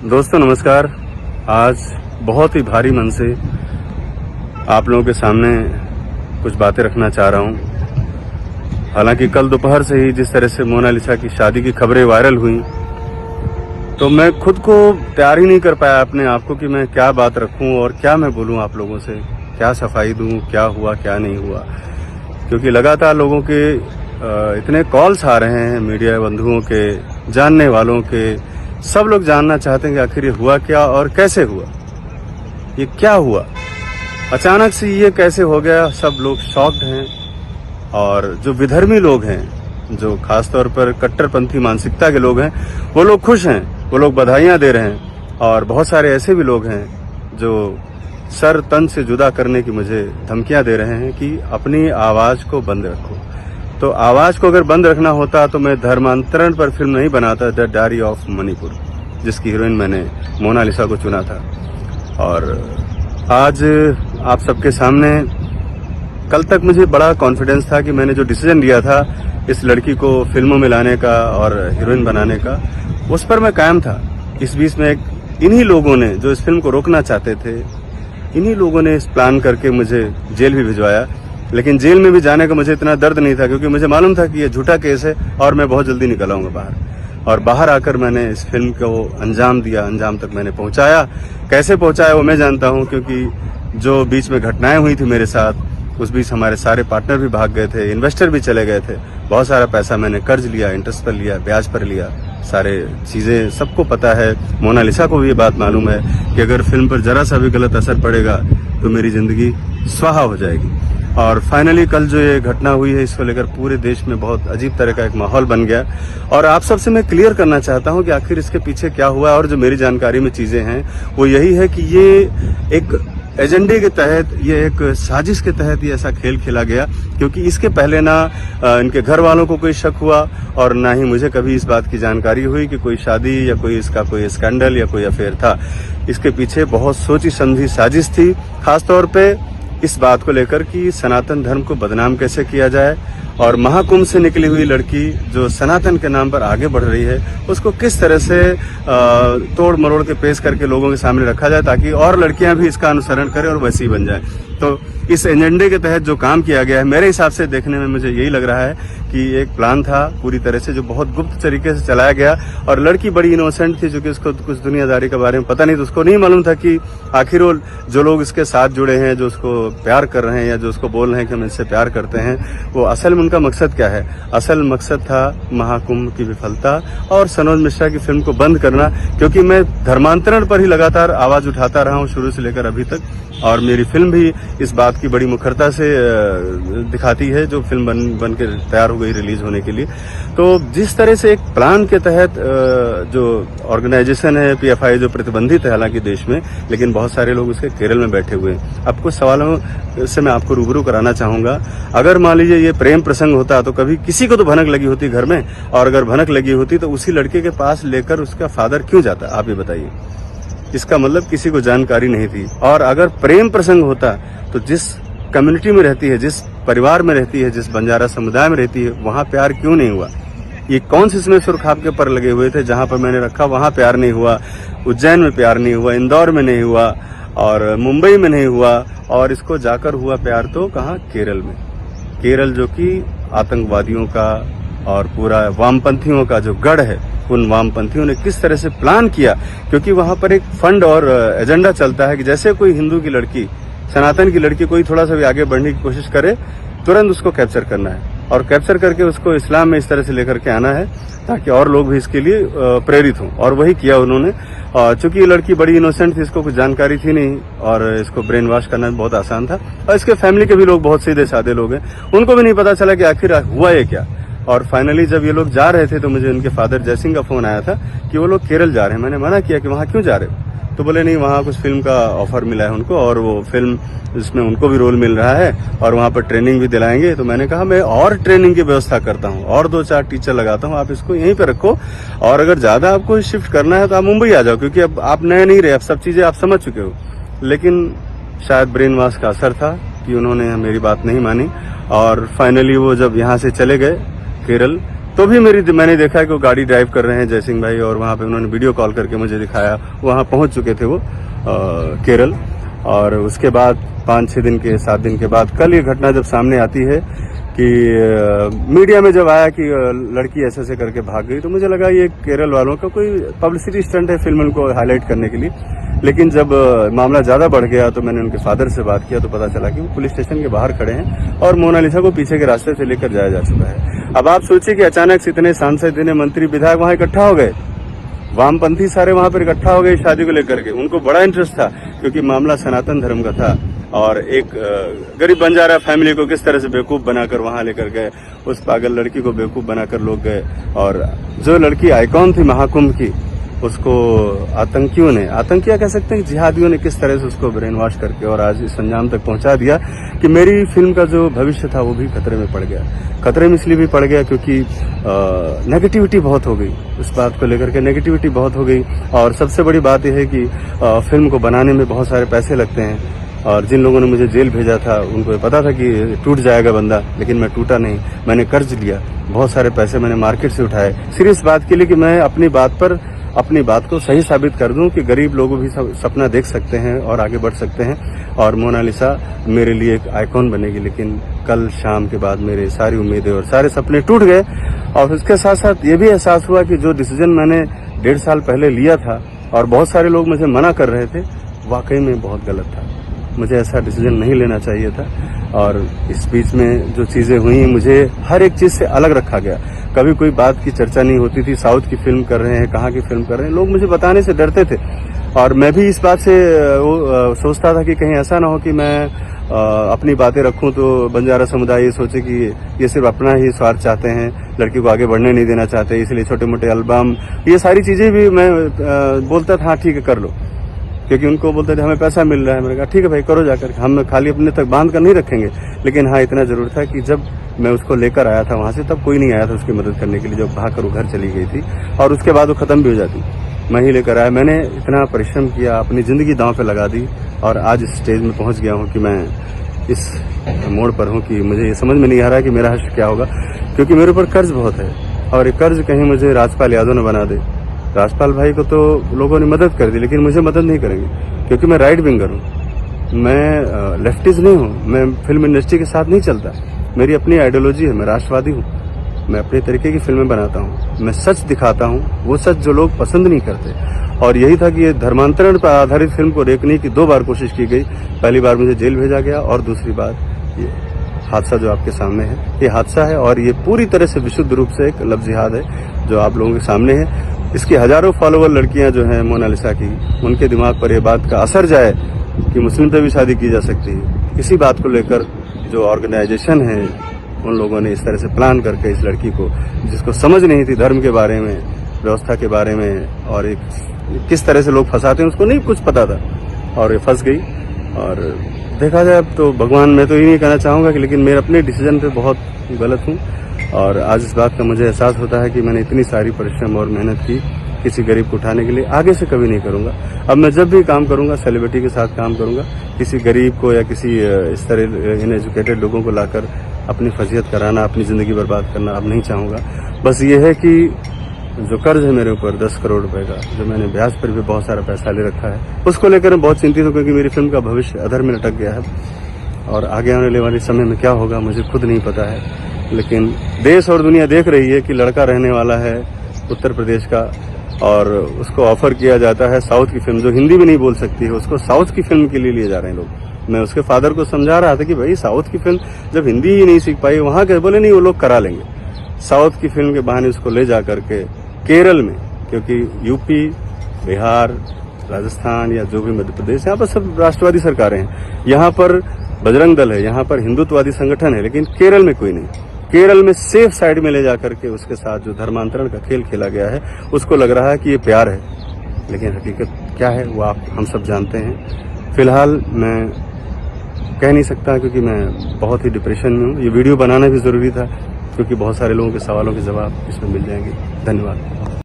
दोस्तों नमस्कार। आज बहुत ही भारी मन से आप लोगों के सामने कुछ बातें रखना चाह रहा हूं। हालांकि कल दोपहर से ही जिस तरह से मोनालिसा की शादी की खबरें वायरल हुई तो मैं खुद को तैयार ही नहीं कर पाया अपने आप को कि मैं क्या बात रखूं और क्या मैं बोलूं आप लोगों से, क्या सफाई दूं, क्या हुआ क्या नहीं हुआ। क्योंकि लगातार लोगों के इतने कॉल्स आ रहे हैं, मीडिया बंधुओं के, जानने वालों के, सब लोग जानना चाहते हैं कि आखिर ये हुआ क्या और कैसे हुआ, ये क्या हुआ, अचानक से ये कैसे हो गया। सब लोग शॉक्ड हैं और जो विधर्मी लोग हैं, जो खासतौर पर कट्टरपंथी मानसिकता के लोग हैं, वो लोग खुश हैं, वो लोग बधाइयां दे रहे हैं। और बहुत सारे ऐसे भी लोग हैं जो सर तन से जुदा करने की मुझे धमकियां दे रहे हैं कि अपनी आवाज को बंद रखो। तो आवाज को अगर बंद रखना होता तो मैं धर्मांतरण पर फिल्म नहीं बनाता, द डायरी ऑफ मणिपुर, जिसकी हीरोइन मैंने मोनालिसा को चुना था। और आज आप सबके सामने, कल तक मुझे बड़ा कॉन्फिडेंस था कि मैंने जो डिसीजन लिया था इस लड़की को फिल्मों में लाने का और हीरोइन बनाने का, उस पर मैं कायम था। इस बीच में इन्हीं लोगों ने जो इस फिल्म को रोकना चाहते थे, इन्हीं लोगों ने इस प्लान करके मुझे जेल भी भिजवाया। लेकिन जेल में भी जाने का मुझे इतना दर्द नहीं था, क्योंकि मुझे मालूम था कि ये झूठा केस है और मैं बहुत जल्दी निकल आऊंगा बाहर। और बाहर आकर मैंने इस फिल्म को अंजाम दिया, अंजाम तक मैंने पहुंचाया। कैसे पहुंचाया वो मैं जानता हूं, क्योंकि जो बीच में घटनाएं हुई थी मेरे साथ, उस बीच हमारे सारे पार्टनर भी भाग गए थे, इन्वेस्टर भी चले गए थे, बहुत सारा पैसा मैंने कर्ज लिया, इंटरेस्ट पर लिया, ब्याज पर लिया, सारे चीजें सबको पता है। मोनालिसा को भी ये बात मालूम है कि अगर फिल्म पर जरा सा भी गलत असर पड़ेगा तो मेरी जिंदगी स्वाहा हो जाएगी। और फाइनली कल जो ये घटना हुई है, इसको लेकर पूरे देश में बहुत अजीब तरह का एक माहौल बन गया। और आप सबसे मैं क्लियर करना चाहता हूं कि आखिर इसके पीछे क्या हुआ। और जो मेरी जानकारी में चीजें हैं वो यही है कि ये एक एजेंडे के तहत, ये एक साजिश के तहत ये ऐसा खेल खेला गया। क्योंकि इसके पहले ना इनके घर वालों को कोई शक हुआ और ना ही मुझे कभी इस बात की जानकारी हुई कि कोई शादी या कोई इसका कोई स्कैंडल या कोई अफेयर था। इसके पीछे बहुत सोची समझी साजिश थी, खासतौर पे इस बात को लेकर कि सनातन धर्म को बदनाम कैसे किया जाए और महाकुंभ से निकली हुई लड़की जो सनातन के नाम पर आगे बढ़ रही है, उसको किस तरह से तोड़ मरोड़ के पेश करके लोगों के सामने रखा जाए ताकि और लड़कियां भी इसका अनुसरण करें और वैसी ही बन जाए। तो इस एजेंडे के तहत जो काम किया गया है, मेरे हिसाब से देखने में मुझे यही लग रहा है कि एक प्लान था पूरी तरह से, जो बहुत गुप्त तरीके से चलाया गया। और लड़की बड़ी इनोसेंट थी, जो कि उसको कुछ दुनियादारी के बारे में पता नहीं, तो उसको नहीं मालूम था कि आखिर वो जो लोग इसके साथ जुड़े हैं, जो उसको प्यार कर रहे हैं या जो उसको बोल रहे हैं कि हम इससे प्यार करते हैं, वो असल में उनका मकसद क्या है। असल मकसद था महाकुंभ की विफलता और सनोज मिश्रा की फिल्म को बंद करना। क्योंककि मैं धर्मांतरण पर ही लगातार आवाज उठाता रहा हूं शुरू से लेकर अभी तक, और मेरी फिल्म भी इस बात की बड़ी मुखरता से दिखाती है, जो फिल्म बन के तैयार हो गई रिलीज होने के लिए। तो जिस तरह से एक प्लान के तहत जो ऑर्गेनाइजेशन है पीएफआई, जो प्रतिबंधित है हालांकि देश में, लेकिन बहुत सारे लोग उसके केरल में बैठे हुए हैं। अब कुछ सवालों से मैं आपको रूबरू कराना चाहूंगा। अगर मान लीजिए ये प्रेम प्रसंग होता तो कभी किसी को तो भनक लगी होती घर में, और अगर भनक लगी होती तो उसी लड़के के पास लेकर उसका फादर क्यों जाता, आप ये बताइए। इसका मतलब किसी को जानकारी नहीं थी। और अगर प्रेम प्रसंग होता तो जिस कम्युनिटी में रहती है, जिस परिवार में रहती है, जिस बंजारा समुदाय में रहती है, वहां प्यार क्यों नहीं हुआ। ये कौन से इसमें सुरखाब के पर लगे हुए थे, जहां पर मैंने रखा वहां प्यार नहीं हुआ, उज्जैन में प्यार नहीं हुआ, इंदौर में नहीं हुआ और मुंबई में नहीं हुआ, और इसको जाकर हुआ प्यार तो कहाँ, केरल में। केरल जो कि आतंकवादियों का और पूरा वामपंथियों का जो गढ़ है, उन वामपंथियों ने किस तरह से प्लान किया। क्योंकि वहां पर एक फंड और एजेंडा चलता है कि जैसे कोई हिंदू की लड़की, सनातन की लड़की कोई थोड़ा सा भी आगे बढ़ने की कोशिश करे, तुरंत उसको कैप्चर करना है और कैप्चर करके उसको इस्लाम में इस तरह से लेकर के आना है ताकि और लोग भी इसके लिए प्रेरित हों। और वही किया उन्होंने। चूंकि ये लड़की बड़ी इनोसेंट थी, इसको कुछ जानकारी थी नहीं और इसको ब्रेन वॉश करना बहुत आसान था। और इसके फैमिली के भी लोग बहुत सीधे साधे लोग हैं, उनको भी नहीं पता चला कि आखिर हुआ ये क्या। और फाइनली जब ये लोग जा रहे थे तो मुझे उनके फादर जयसिंह का फोन आया था कि वो लोग केरल जा रहे हैं। मैंने मना किया कि वहां क्यों जा रहे हो, तो बोले नहीं, वहां कुछ फिल्म का ऑफर मिला है उनको और वो फिल्म, जिसमें उनको भी रोल मिल रहा है और वहां पर ट्रेनिंग भी दिलाएंगे। तो मैंने कहा मैं और ट्रेनिंग की व्यवस्था करता हूं और 2-4 टीचर लगाता हूं, आप इसको यहीं पे रखो, और अगर ज्यादा आपको शिफ्ट करना है तो आप मुंबई आ जाओ, क्योंकि अब आप नए नहीं रहे, अब सब चीजें आप समझ चुके हो। लेकिन शायद ब्रेन वॉश का असर था कि उन्होंने मेरी बात नहीं मानी और फाइनली वो जब यहाँ से चले गए केरल, तो भी मैंने देखा कि वो गाड़ी ड्राइव कर रहे हैं जयसिंह भाई, और वहाँ पे उन्होंने वीडियो कॉल करके मुझे दिखाया। वहाँ पहुँच चुके थे वो केरल। और उसके बाद 5-6 दिन के 7 दिन के बाद कल ये घटना जब सामने आती है कि मीडिया में जब आया कि लड़की ऐसे ऐसे करके भाग गई, तो मुझे लगा ये केरल वालों का कोई पब्लिसिटी स्टंट है फिल्म को हाईलाइट करने के लिए। लेकिन जब मामला ज्यादा बढ़ गया तो मैंने उनके फादर से बात किया तो पता चला कि वो पुलिस स्टेशन के बाहर खड़े हैं और मोनालिसा को पीछे के रास्ते से लेकर जाया जा चुका है। अब आप सोचिए कि अचानक से इतने सांसद, इतने मंत्री, विधायक वहां इकट्ठा हो गए, वामपंथी सारे वहां पर इकट्ठा हो गए शादी को लेकर के। उनको बड़ा इंटरेस्ट था क्योंकि मामला सनातन धर्म का था, और एक गरीब बंजारा फैमिली को किस तरह से बेवकूफ बनाकर वहां लेकर गए, उस पागल लड़की को बेवकूफ बनाकर लोग गए। और जो लड़की आइकॉन थी महाकुंभ की, उसको आतंकियों ने, आतंकिया कह सकते हैं, जिहादियों ने किस तरह से उसको ब्रेन वॉश करके और आज इस अंजाम तक पहुंचा दिया कि मेरी फिल्म का जो भविष्य था वो भी खतरे में पड़ गया। खतरे में इसलिए भी पड़ गया क्योंकि नेगेटिविटी बहुत हो गई, उस बात को लेकर के नेगेटिविटी बहुत हो गई। और सबसे बड़ी बात यह है कि फिल्म को बनाने में बहुत सारे पैसे लगते हैं, और जिन लोगों ने मुझे जेल भेजा था उनको पता था कि टूट जाएगा बंदा, लेकिन मैं टूटा नहीं। मैंने कर्ज लिया, बहुत सारे पैसे मैंने मार्केट से उठाए, सिर्फ इस बात के लिए कि मैं अपनी बात को सही साबित कर दूं कि गरीब लोग भी सपना देख सकते हैं और आगे बढ़ सकते हैं, और मोनालिसा मेरे लिए एक आइकॉन बनेगी। लेकिन कल शाम के बाद मेरे सारी उम्मीदें और सारे सपने टूट गए। और उसके साथ साथ ये भी एहसास हुआ कि जो डिसीजन मैंने 1.5 साल पहले लिया था और बहुत सारे लोग मुझे मना कर रहे थे, वाकई में बहुत गलत था। मुझे ऐसा डिसीजन नहीं लेना चाहिए था। और इस बीच में जो चीजें हुई, मुझे हर एक चीज से अलग रखा गया। कभी कोई बात की चर्चा नहीं होती थी, साउथ की फिल्म कर रहे हैं, कहाँ की फिल्म कर रहे हैं, लोग मुझे बताने से डरते थे। और मैं भी इस बात से सोचता था कि कहीं ऐसा ना हो कि मैं अपनी बातें रखूं तो बंजारा समुदाय ये सोचे कि ये सिर्फ अपना ही स्वार्थ चाहते हैं, लड़की को आगे बढ़ने नहीं देना चाहते, इसलिए छोटे मोटे एल्बम, ये सारी चीजें भी मैं बोलता था हाँ ठीक है कर लो, क्योंकि उनको बोलते थे हमें पैसा मिल रहा है। मैंने कहा ठीक है भाई करो जाकर, हम खाली अपने तक बांध कर नहीं रखेंगे। लेकिन हाँ इतना जरूर था कि जब मैं उसको लेकर आया था वहां से, तब कोई नहीं आया था उसकी मदद करने के लिए, जब भाग कर वो घर चली गई थी और उसके बाद वो खत्म भी हो जाती। मैं ही लेकर आया, मैंने इतना परिश्रम किया, अपनी जिंदगी दांव पे लगा दी, और आज इस स्टेज में पहुंच गया हूँ कि मैं इस मोड़ पर हूँ कि मुझे ये समझ में नहीं आ रहा कि मेरा हश्र क्या होगा, क्योंकि मेरे ऊपर कर्ज बहुत है। और ये कर्ज कहीं मुझे राजपाल यादव ने बना दे। राजपाल भाई को तो लोगों ने मदद कर दी, लेकिन मुझे मदद नहीं करेंगे क्योंकि मैं राइट विंगर हूँ, मैं लेफ्टिस्ट नहीं हूँ, मैं फिल्म इंडस्ट्री के साथ नहीं चलता। मेरी अपनी आइडियोलॉजी है, मैं राष्ट्रवादी हूँ, मैं अपने तरीके की फिल्में बनाता हूँ, मैं सच दिखाता हूँ, वो सच जो लोग पसंद नहीं करते। और यही था कि ये धर्मांतरण पर आधारित फिल्म को रोकने की 2 बार कोशिश की गई। पहली बार मुझे जेल भेजा गया, और दूसरी बार ये हादसा जो आपके सामने है, ये हादसा है, और ये पूरी तरह से विशुद्ध रूप से एक लव जिहाद है जो आप लोगों के सामने है। इसकी हजारों फॉलोवर लड़कियां जो हैं मोनालिसा की, उनके दिमाग पर यह बात का असर जाए कि मुस्लिम पे भी शादी की जा सकती है, इसी बात को लेकर जो ऑर्गेनाइजेशन है उन लोगों ने इस तरह से प्लान करके इस लड़की को, जिसको समझ नहीं थी धर्म के बारे में, व्यवस्था के बारे में, और एक किस तरह से लोग फंसाते हैं उसको नहीं कुछ पता था, और ये फंस गई। और देखा जाए तो भगवान, मैं तो ये नहीं कहना चाहूँगा कि, लेकिन मेरे अपने डिसीजन पे बहुत गलत हूँ। और आज इस बात का मुझे एहसास होता है कि मैंने इतनी सारी परिश्रम और मेहनत की किसी गरीब को उठाने के लिए, आगे से कभी नहीं करूंगा। अब मैं जब भी काम करूंगा सेलिब्रिटी के साथ काम करूंगा, किसी गरीब को या किसी इस तरह इनएजुकेटेड लोगों को लाकर अपनी फजीहत कराना, अपनी जिंदगी बर्बाद करना अब नहीं चाहूंगा। बस ये है कि जो कर्ज है मेरे ऊपर 10 करोड़ रुपए का, जो मैंने ब्याज पर भी बहुत सारा पैसा ले रखा है, उसको लेकर मैं बहुत चिंतित हूँ, क्योंकि मेरी फिल्म का भविष्य अधर में लटक गया है, और आगे आने वाले समय में क्या होगा मुझे खुद नहीं पता है। लेकिन देश और दुनिया देख रही है कि लड़का रहने वाला है उत्तर प्रदेश का, और उसको ऑफर किया जाता है साउथ की फिल्म, जो हिंदी भी नहीं बोल सकती है, उसको साउथ की फिल्म के लिए लिए जा रहे हैं लोग। मैं उसके फादर को समझा रहा था कि भाई साउथ की फिल्म जब हिंदी ही नहीं सीख पाई वहां के, बोले नहीं वो लोग करा लेंगे। साउथ की फिल्म के बहाने उसको ले जा करके केरल में, क्योंकि यूपी, बिहार, राजस्थान या जो भी मध्य प्रदेश, यहाँ पर सब राष्ट्रवादी सरकारें हैं, यहाँ पर बजरंग दल है, यहाँ पर हिंदुत्ववादी संगठन है, लेकिन केरल में कोई नहीं। केरल में सेफ साइड में ले जाकर के उसके साथ जो धर्मांतरण का खेल खेला गया है, उसको लग रहा है कि ये प्यार है, लेकिन हकीकत क्या है वो हम सब जानते हैं। फिलहाल मैं कह नहीं सकता, क्योंकि मैं बहुत ही डिप्रेशन में हूँ। ये वीडियो बनाना भी जरूरी था, क्योंकि बहुत सारे लोगों के सवालों के जवाब इसमें मिल जाएंगे। धन्यवाद।